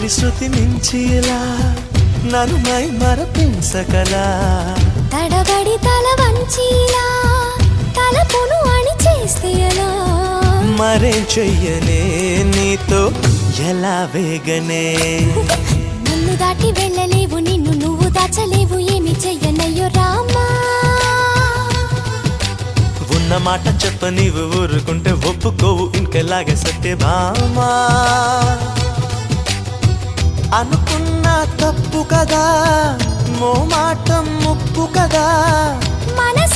తొలి శృతి మించిలా నన్ను మై మరపించకలా తడబడి తల వంచిలా తలపును అణి చేస్తే ఎలా మరేం చెయ్యనే నీతో ఎలా వేగనే నన్ను దాటి వెళ్ళలేవు నిన్ను నువ్వు దాచలేవు ఏమి చెయ్యనయ్యో రామా ఉన్న మాట చెప్ప నీవు ఊరుకుంటే ఒప్పుకోవు ఇంకెలాగే సత్యభామా అనుకున్నా తప్పు కదా మో మాట ముప్పు కదా మనసు